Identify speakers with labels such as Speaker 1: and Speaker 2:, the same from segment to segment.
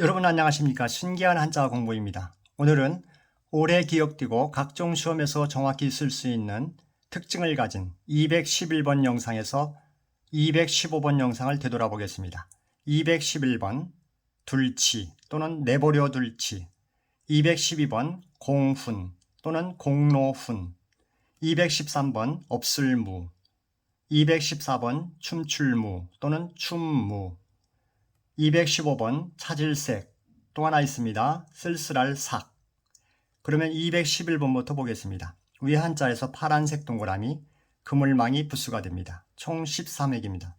Speaker 1: 여러분 안녕하십니까? 신기한 한자 공부입니다. 오늘은 오래 기억되고 각종 시험에서 정확히 쓸 수 있는 특징을 가진 211번 영상에서 215번 영상을 되돌아보겠습니다. 211번 둘치 또는 내버려 둘치, 212번 공훈 또는 공로훈, 213번 없을무, 214번 춤출무 또는 춤무, 215번 찾을색 또 하나 있습니다. 쓸쓸할 삭. 그러면 211번부터 보겠습니다. 위에 한자에서 파란색 동그라미, 그물망이 부수가 됩니다. 총 13획입니다.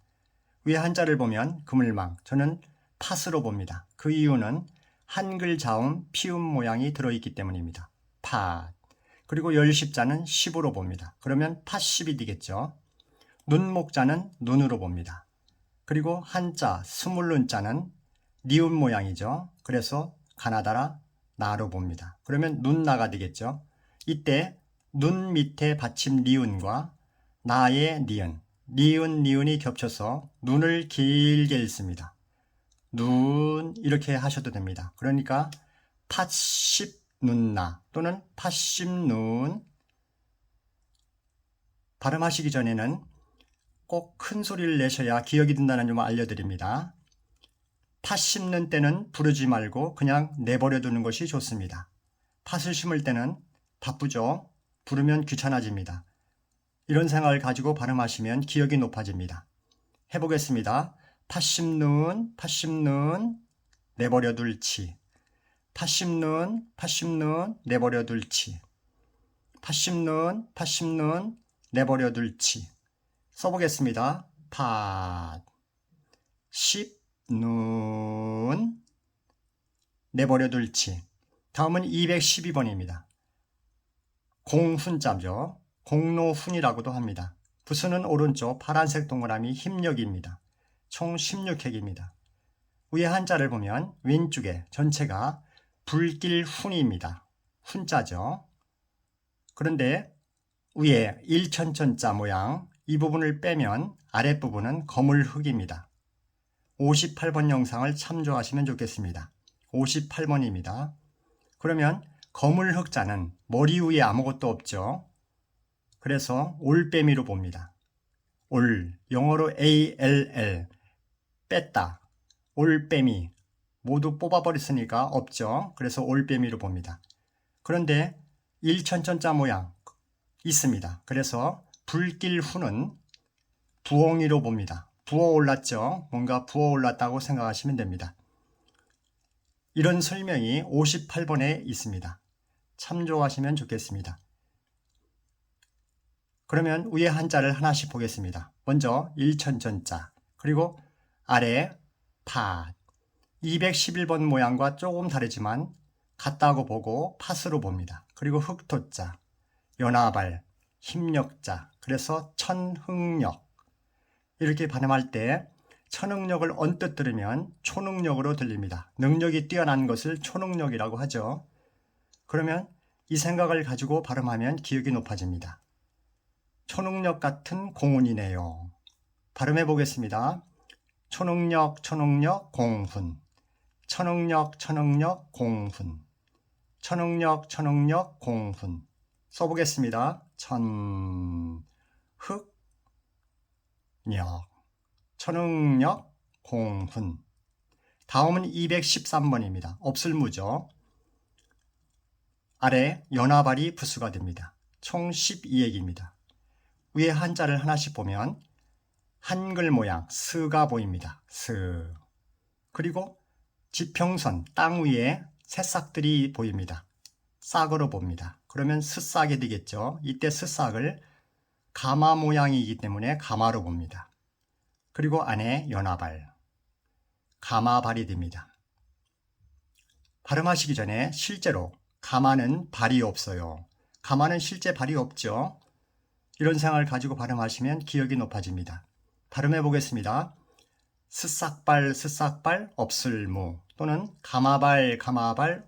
Speaker 1: 위에 한자를 보면 그물망, 저는 팥으로 봅니다. 그 이유는 한글 자음 피음 모양이 들어있기 때문입니다. 팥. 그리고 열십자는 10으로 봅니다. 그러면 팥십이 되겠죠. 눈목자는 눈으로 봅니다. 그리고 한자 스물눈자는 니은 모양이죠. 그래서 가나다라 나로 봅니다. 그러면 눈나가 되겠죠. 이때 눈 밑에 받침 니은과 나의 니은, 니은이 겹쳐서 눈을 길게 읽습니다. 눈 이렇게 하셔도 됩니다. 그러니까 팥십 눈나 또는 팥십 눈. 발음하시기 전에는 꼭 큰 소리를 내셔야 기억이 든다는 점을 알려드립니다. 팥 심는 때는 부르지 말고 그냥 내버려 두는 것이 좋습니다. 팥을 심을 때는 바쁘죠. 부르면 귀찮아집니다. 이런 생각을 가지고 발음하시면 기억이 높아집니다. 해보겠습니다. 팥 심는, 내버려 둘치. 팥 심는, 내버려 둘치. 팥 심는, 내버려 둘치. 써보겠습니다. 팥, 십, 눈, 내버려 둘치. 다음은 212번입니다. 공훈자죠. 공로훈이라고도 합니다. 부수는 오른쪽 파란색 동그라미 힘력입니다. 총 16획입니다. 위에 한자를 보면 왼쪽에 전체가 불길훈입니다. 훈자죠. 그런데 위에 일천천자 모양 이 부분을 빼면 아랫부분은 거물흙입니다. 58번 영상을 참조하시면 좋겠습니다. 58번입니다. 그러면 거물흙자는 머리 위에 아무것도 없죠. 그래서 올빼미로 봅니다. 올, 영어로 ALL, 뺐다. 올빼미, 모두 뽑아버렸으니까 없죠. 그래서 올빼미로 봅니다. 그런데 일천천자 모양 있습니다. 그래서 불길훈은 부엉이로 봅니다. 부어올랐죠. 뭔가 부어올랐다고 생각하시면 됩니다. 이런 설명이 58번에 있습니다. 참조하시면 좋겠습니다. 그러면 위에 한자를 하나씩 보겠습니다. 먼저 일천천자, 그리고 아래 팥. 211번 모양과 조금 다르지만 같다고 보고 팥으로 봅니다. 그리고 흑토자, 연하발, 힘력자, 그래서 천흥력. 이렇게 발음할 때 천흥력을 언뜻 들으면 초능력으로 들립니다. 능력이 뛰어난 것을 초능력이라고 하죠. 그러면 이 생각을 가지고 발음하면 기억이 높아집니다. 초능력 같은 공훈이네요. 발음해 보겠습니다. 초능력, 공훈. 천응력, 공훈. 천응력, 공훈. 써보겠습니다. 천흑력, 천응력, 공훈. 다음은 213번입니다. 없을무죠. 아래 연하발이 부수가 됩니다. 총 12획입니다. 위에 한자를 하나씩 보면 한글 모양 스가 보입니다. 스. 그리고 지평선 땅 위에 새싹들이 보입니다. 싹으로 봅니다. 그러면 스싹이 되겠죠. 이때 스싹을 가마 모양이기 때문에 가마로 봅니다. 그리고 안에 연하발, 가마발이 됩니다. 발음하시기 전에 실제로 가마는 발이 없어요. 가마는 실제 발이 없죠. 이런 생각을 가지고 발음하시면 기억이 높아집니다. 발음해 보겠습니다. 스싹발, 없을무 또는 가마발,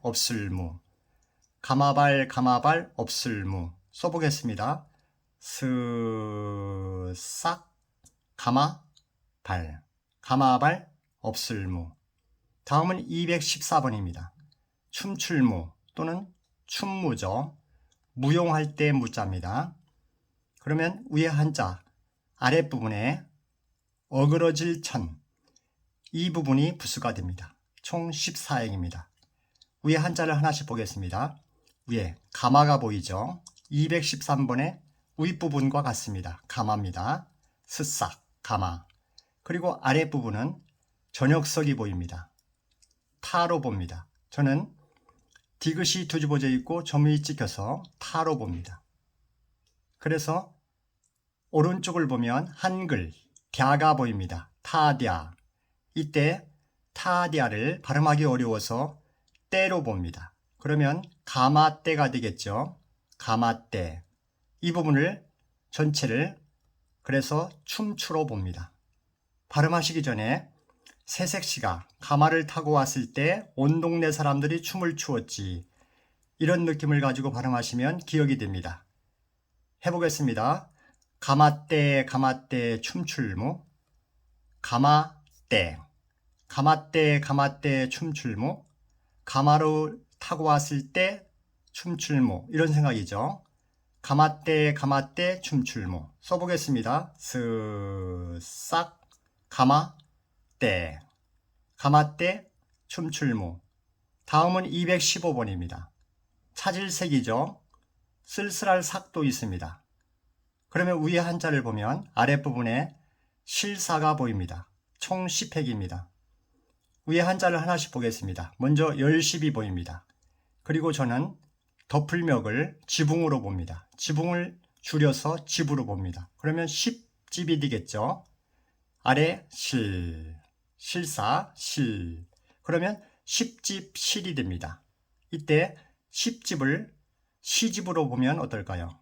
Speaker 1: 없을무. 가마발, 없을무. 써보겠습니다. 스싹, 가마발, 없을무. 다음은 214번입니다. 춤출무 또는 춤무죠. 무용할 때 무자입니다. 그러면 위에 한자, 아랫부분에 어그러질 천, 이 부분이 부수가 됩니다. 총 14행입니다. 위에 한자를 하나씩 보겠습니다. 위에 가마가 보이죠? 213번의 윗부분과 같습니다. 가마입니다. 스싹, 가마. 그리고 아랫부분은 저녁석이 보입니다. 타로 봅니다. 저는 디귿이 뒤집어져 있고 점이 찍혀서 타로 봅니다. 그래서 오른쪽을 보면 한글, 갸가 보입니다. 타디아. 이때 타디아를 발음하기 어려워서 때로 봅니다. 그러면 가마때가 되겠죠. 가마때. 이 부분을 전체를 그래서 춤추로 봅니다. 발음하시기 전에 새색시가 가마를 타고 왔을 때 온 동네 사람들이 춤을 추었지. 이런 느낌을 가지고 발음하시면 기억이 됩니다. 해보겠습니다. 가마때 가마때 춤출무. 가마때 가마때 가마때 춤출무. 가마를 타고 왔을 때 춤출무. 이런 생각이죠. 가마때 가마때 춤출무. 써보겠습니다. 스싹 가마때 가마때 춤출무. 다음은 215번입니다. 찾을 색이죠. 쓸쓸할 삭도 있습니다. 그러면 위에 한자를 보면 아랫부분에 실사가 보입니다. 총 10획입니다. 위에 한자를 하나씩 보겠습니다. 먼저 열십이 보입니다. 그리고 저는 덮을멱을 지붕으로 봅니다. 지붕을 줄여서 집으로 봅니다. 그러면 10집이 되겠죠. 아래 실, 실사, 실. 그러면 10집 실이 됩니다. 이때 10집을 시집으로 보면 어떨까요?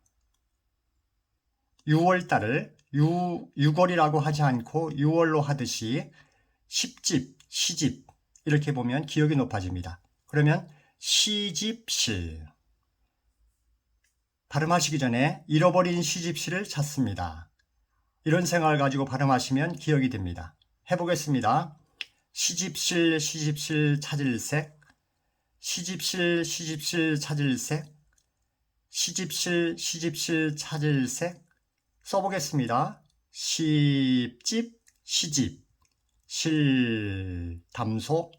Speaker 1: 6월달을 6월이라고 하지 않고 6월로 하듯이 10집, 시집 이렇게 보면 기억이 높아집니다. 그러면 시집실. 발음하시기 전에 잃어버린 시집실을 찾습니다. 이런 생각을 가지고 발음하시면 기억이 됩니다. 해보겠습니다. 시집실, 시집실 찾을 색. 시집실, 시집실 찾을 색. 시집실, 시집실 찾을 색. 써보겠습니다. 시집, 시집, 실, 담소,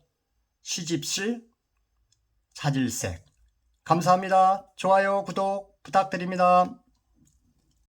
Speaker 1: 시집실, 찾을 색. 감사합니다. 좋아요, 구독 부탁드립니다.